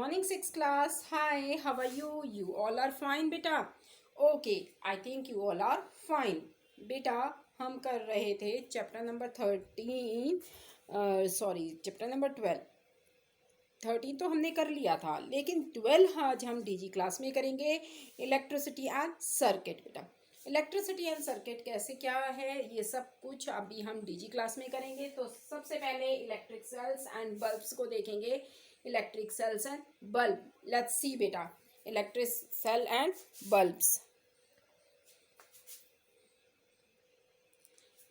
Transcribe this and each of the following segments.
morning, sixth class. Hi, how are you? You all are fine, beta. Okay, I think you all are fine. बेटा हम कर रहे थे chapter number 13 sorry chapter number 12 तो हमने कर लिया था, लेकिन 12 आज हम डीजी क्लास में करेंगे। इलेक्ट्रिसिटी एंड सर्किट बेटा, इलेक्ट्रिसिटी एंड सर्किट कैसे क्या है ये सब कुछ अभी हम डीजी क्लास में करेंगे। तो सबसे पहले इलेक्ट्रिक सेल्स एंड बल्ब्स को देखेंगे। Electric cells and bulb, let's see बेटा, electric cell and bulbs.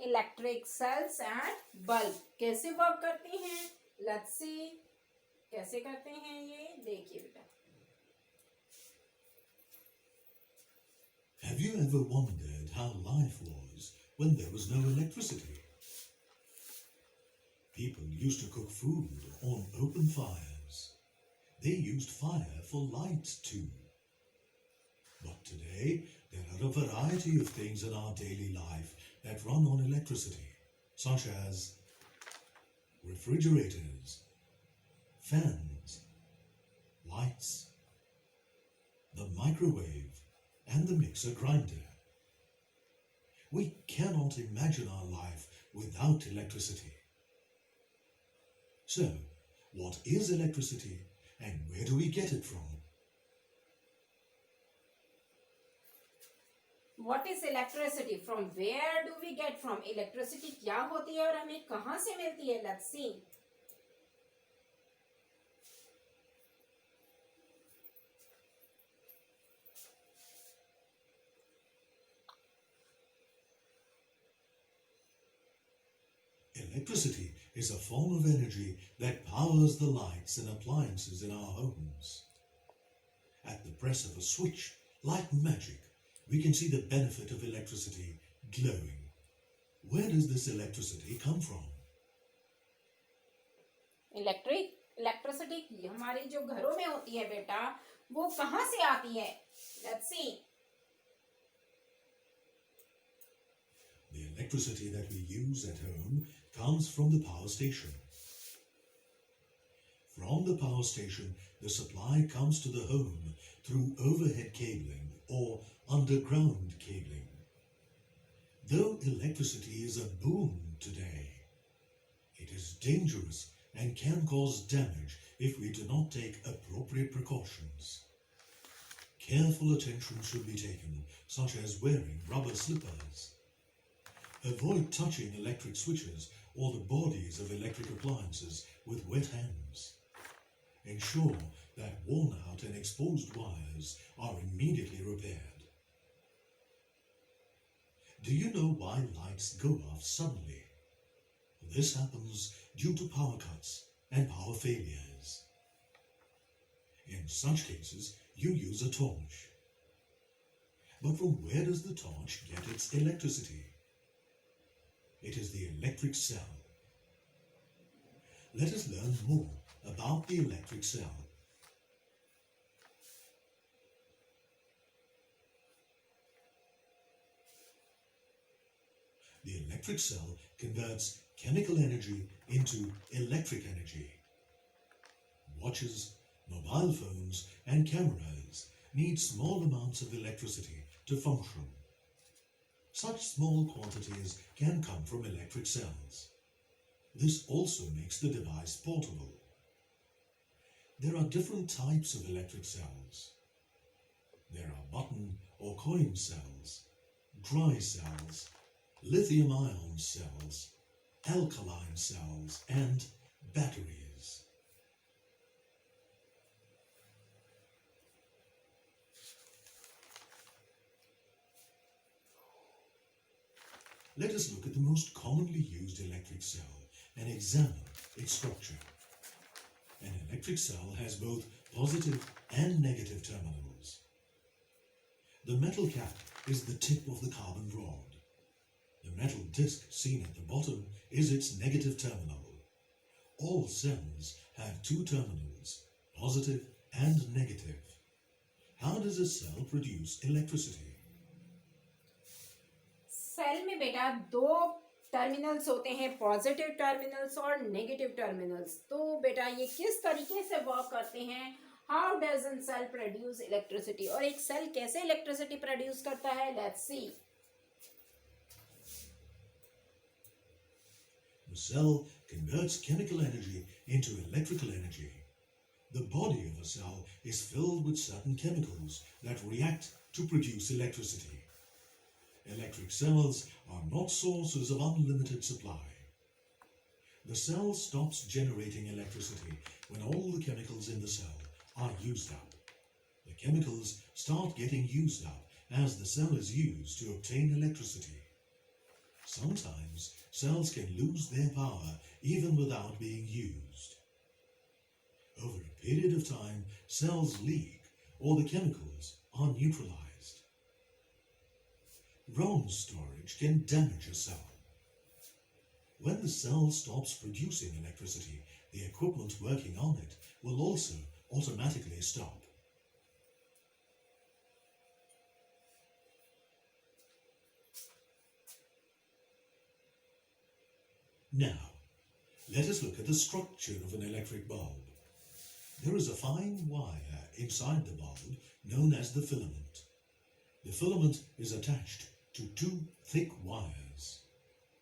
Electric cells and bulb कैसे वर्क करते हैं, लेट्स सी कैसे करते हैं ये देखिए बेटा। Have you ever wondered how life was when there was no electricity? People used to cook food on open fires. They used fire for light too. But today, there are a variety of things in our daily life that run on electricity, such as refrigerators, fans, lights, the microwave, and the mixer grinder. We cannot imagine our life without electricity. So, what is electricity and where do we get it from? What is electricity? From where do we get from? Electricity क्या होती है और हमें कहाँ से मिलती है? Let's see. Electricity is a form of energy that powers the lights and appliances in our homes. At the press of a switch, like magic, we can see the benefit of electricity glowing. Where does this electricity come from? Electricity हमारी जो घरों में होती है बेटा, वो कहाँ से आती है? Let's see. The electricity that we use at home comes from the power station. From the power station, the supply comes to the home through overhead cabling or underground cabling. Though electricity is a boon today, it is dangerous and can cause damage if we do not take appropriate precautions. Careful attention should be taken, such as wearing rubber slippers. Avoid touching electric switches or the bodies of electric appliances with wet hands. Ensure that worn out and exposed wires are immediately repaired. Do you know why lights go off suddenly? This happens due to power cuts and power failures. In such cases, you use a torch. But from where does the torch get its electricity? It is the electric cell. Let us learn more about the electric cell. The electric cell converts chemical energy into electric energy. Watches, mobile phones, and cameras need small amounts of electricity to function. Such small quantities can come from electric cells. This also makes the device portable. There are different types of electric cells. There are button or coin cells, dry cells, lithium-ion cells, alkaline cells, and batteries. Let us look at the most commonly used electric cell and examine its structure. An electric cell has both positive and negative terminals. The metal cap is the tip of the carbon rod. The metal disc seen at the bottom is its negative terminal. All cells have two terminals, positive and negative. How does a cell produce electricity? Cell में बेटा दो terminals होते हैं, positive terminals और negative terminals. तो बेटा ये किस तरीके से वर्क करते हैं, how does an cell produce electricity, और एक सेल कैसे इलेक्ट्रिसिटी प्रोड्यूस करता है, let's see. The cell converts chemical energy into electrical energy. The body of a cell is filled with certain chemicals that react to produce electricity. Electric cells are not sources of unlimited supply. The cell stops generating electricity when all the chemicals in the cell are used up. The chemicals start getting used up as the cell is used to obtain electricity. Sometimes cells can lose their power even without being used. Over a period of time, cells leak or the chemicals are neutralized. Wrong storage can damage a cell. When the cell stops producing electricity, the equipment working on it will also automatically stop. Now, let us look at the structure of an electric bulb. There is a fine wire inside the bulb known as the filament. The filament is attached to two thick wires.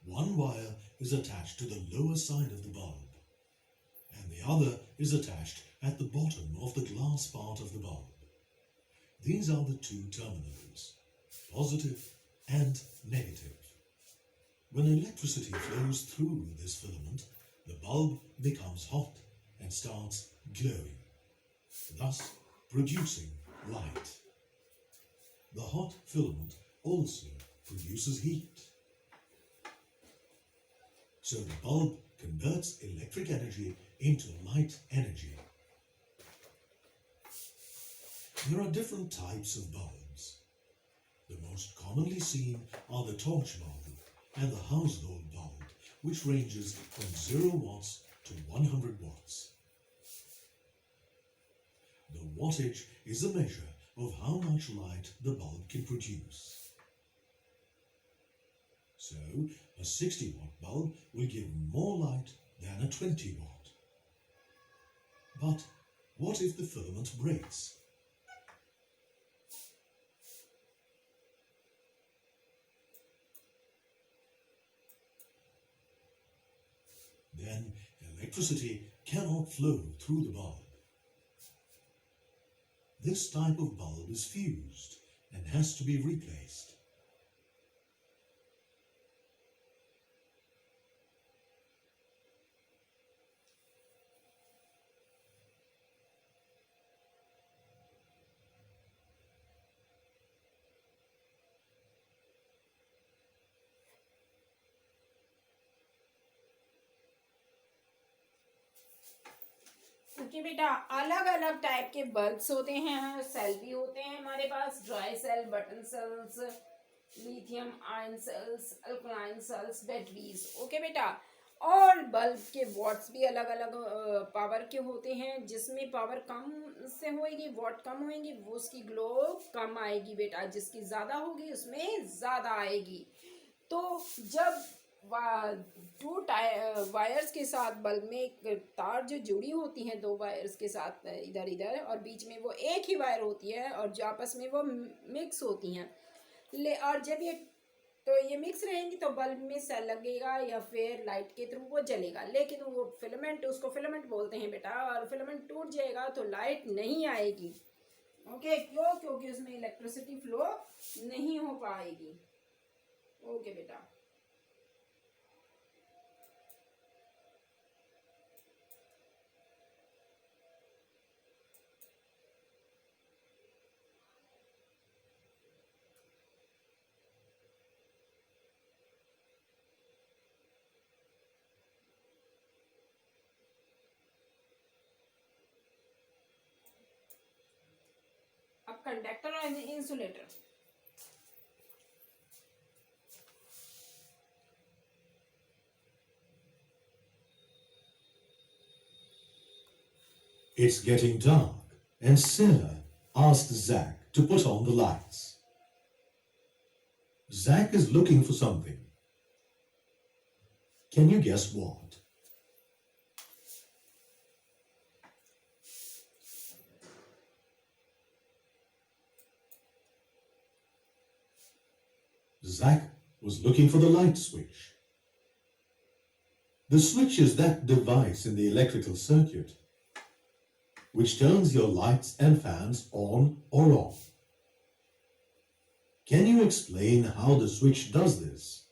One wire is attached to the lower side of the bulb, and the other is attached at the bottom of the glass part of the bulb. These are the two terminals, positive and negative. When electricity flows through this filament, the bulb becomes hot and starts glowing, thus producing light. The hot filament also produces heat. So the bulb converts electric energy into light energy. There are different types of bulbs. The most commonly seen are the torch bulb and the household bulb, which ranges from 0 watts to 100 watts. The wattage is a measure of how much light the bulb can produce. So, a 60-watt bulb will give more light than a 20-watt. But what if the filament breaks? Then electricity cannot flow through the bulb. This type of bulb is fused and has to be replaced. क्योंकि बेटा अलग अलग type के bulbs होते हैं, cell भी होते हैं हमारे पास, dry cell, button cells, lithium ion cells, alkaline cells, batteries. Okay बेटा. और बल्ब के वॉट्स भी अलग अलग पावर के होते हैं. जिसमें पावर कम से होएगी, वॉट कम होएंगी, वो उसकी ग्लो कम आएगी बेटा. जिसकी ज़्यादा होगी उसमें ज़्यादा आएगी. तो जब टू वायर्स के साथ बल्ब में एक तार जो जुड़ी होती हैं, दो वायर्स के साथ इधर इधर, और बीच में वो एक ही वायर होती है और जो आपस में वो मिक्स होती हैं. और जब ये मिक्स रहेंगी तो बल्ब में सेल लगेगा या फिर लाइट के थ्रू वो जलेगा. लेकिन वो फिलामेंट, उसको फिलामेंट बोलते हैं बेटा, और फिलामेंट टूट जाएगा तो लाइट नहीं आएगी. ओके. क्यों? क्योंकि उसमें इलेक्ट्रिसिटी फ्लो नहीं हो पाएगी. ओके बेटा. अब कंडक्टर और insulator. It's getting dark, and Sarah asked Zach to put on the lights. Zach is looking for something. Can you guess what? Zach was looking for the light switch. The switch is that device in the electrical circuit which turns your lights and fans on or off. Can you explain how the switch does this?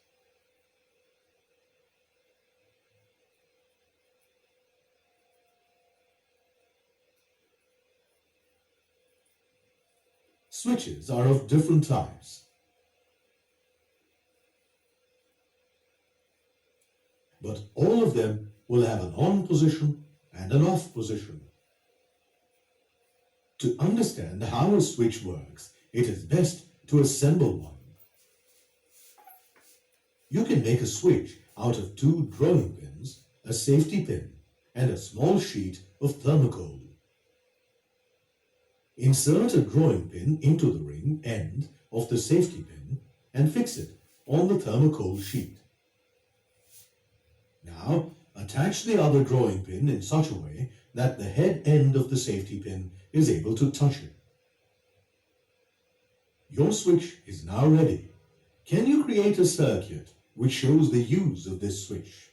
Switches are of different types. But all of them will have an on position and an off position. To understand how a switch works, it is best to assemble one. You can make a switch out of 2 drawing pins, a safety pin, and a small sheet of thermocol. Insert a drawing pin into the ring end of the safety pin and fix it on the thermocol sheet. Now, attach the other drawing pin in such a way that the head end of the safety pin is able to touch it. Your switch is now ready. Can you create a circuit which shows the use of this switch?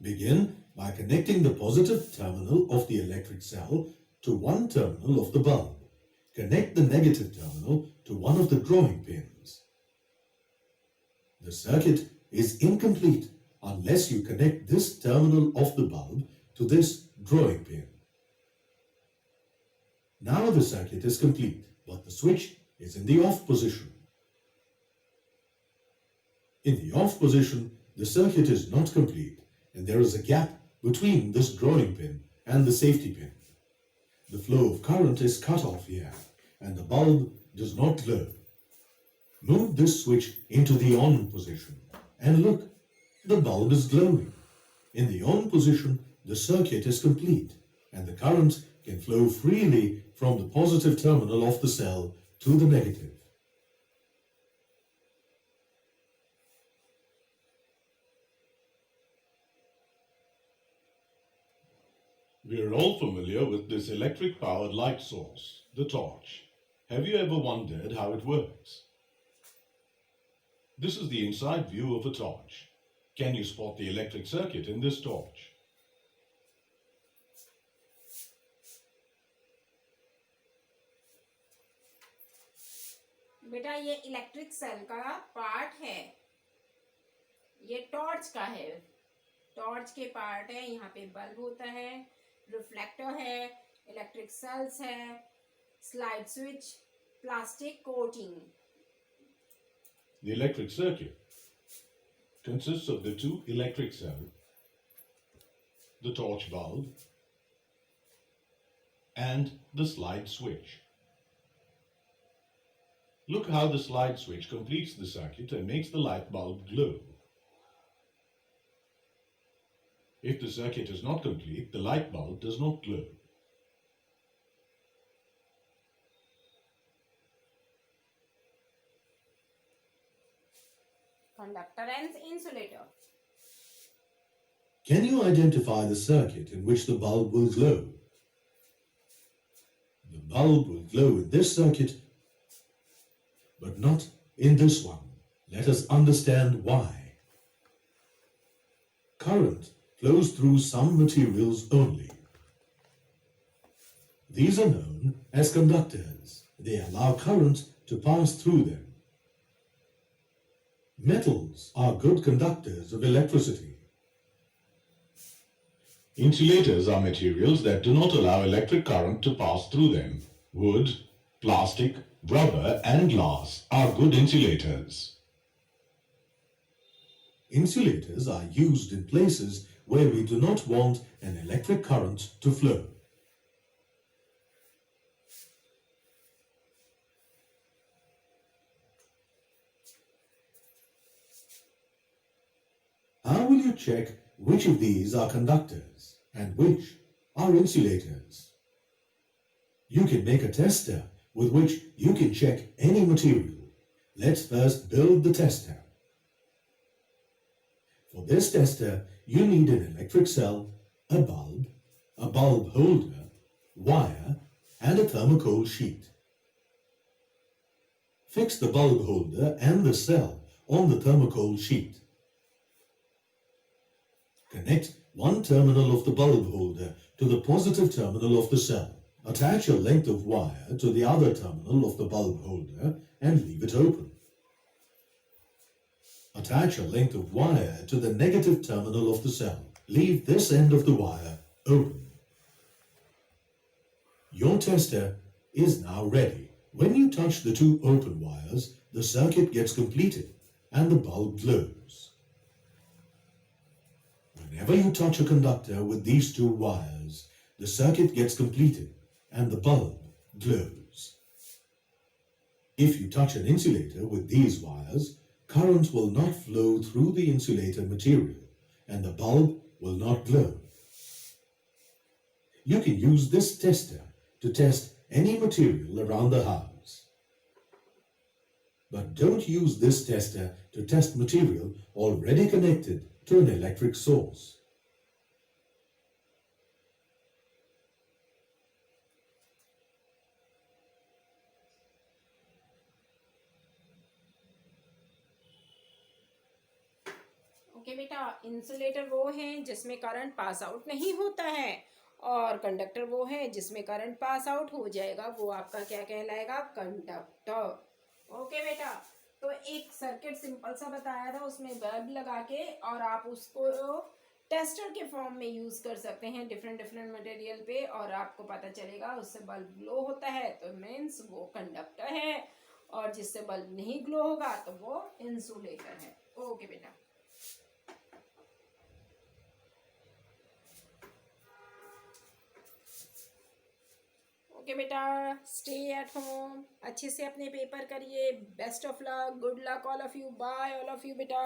Begin by connecting the positive terminal of the electric cell to one terminal of the bulb. Connect the negative terminal to one of the drawing pins. The circuit is incomplete unless you connect this terminal of the bulb to this drawing pin. Now the circuit is complete, but the switch is in the off position. In the off position, the circuit is not complete, and there is a gap between this drawing pin and the safety pin. The flow of current is cut off here, and the bulb does not glow. Move this switch into the on position, and look, the bulb is glowing. In the on position, the circuit is complete, and the current can flow freely from the positive terminal of the cell to the negative. We are all familiar with this electric-powered light source, the torch. Have you ever wondered how it works? This is the inside view of a torch. Can you spot the electric circuit in this torch? बेटा ये electric cell का part है, ये torch का है, torch के part है। यहाँ पे बल्ब होता है, रिफ्लेक्टर है, इलेक्ट्रिक सेल्स है, slide switch, plastic coating. The electric circuit consists of the 2 electric cells, the torch bulb, and the slide switch. Look how the slide switch completes the circuit and makes the light bulb glow. If the circuit is not complete, the light bulb does not glow. Conductor and insulator. Can you identify the circuit in which the bulb will glow? The bulb will glow in this circuit, but not in this one. Let us understand why. Current flows through some materials only. These are known as conductors. They allow current to pass through them. Metals are good conductors of electricity. Insulators are materials that do not allow electric current to pass through them. Wood, plastic, rubber, and glass are good insulators. Insulators are used in places where we do not want an electric current to flow. How will you check which of these are conductors and which are insulators? You can make a tester with which you can check any material. Let's first build the tester. For this tester, you need an electric cell, a bulb holder, wire, and a thermocol sheet. Fix the bulb holder and the cell on the thermocol sheet. Connect one terminal of the bulb holder to the positive terminal of the cell. Attach a length of wire to the other terminal of the bulb holder and leave it open. Attach a length of wire to the negative terminal of the cell. Leave this end of the wire open. Your tester is now ready. When you touch the two open wires, the circuit gets completed and the bulb glows. Whenever you touch a conductor with these two wires, the circuit gets completed and the bulb glows. If you touch an insulator with these wires, current will not flow through the insulator material and the bulb will not glow. You can use this tester to test any material around the house. But don't use this tester to test material already connected to an electric source. Okay बेटा, insulator वो है जिसमें current pass out नहीं होता है और conductor वो है जिसमें करंट पास आउट हो जाएगा, वो आपका क्या कहलाएगा? कंडक्टर। ओके बेटा, तो एक सर्किट सिंपल सा बताया था, उसमें बल्ब लगा के और आप उसको टेस्टर के फॉर्म में यूज कर सकते हैं डिफरेंट मटेरियल पे और आपको पता चलेगा उससे बल्ब ग्लो होता है तो मीन्स वो कंडक्टर है और जिससे बल्ब नहीं ग्लो होगा तो वो इंसुलेटर है। ओके बेटा। ओके बेटा, स्टे एट होम, अच्छे से अपने पेपर करिए। Best of luck, good luck all of you, bye all of you बेटा।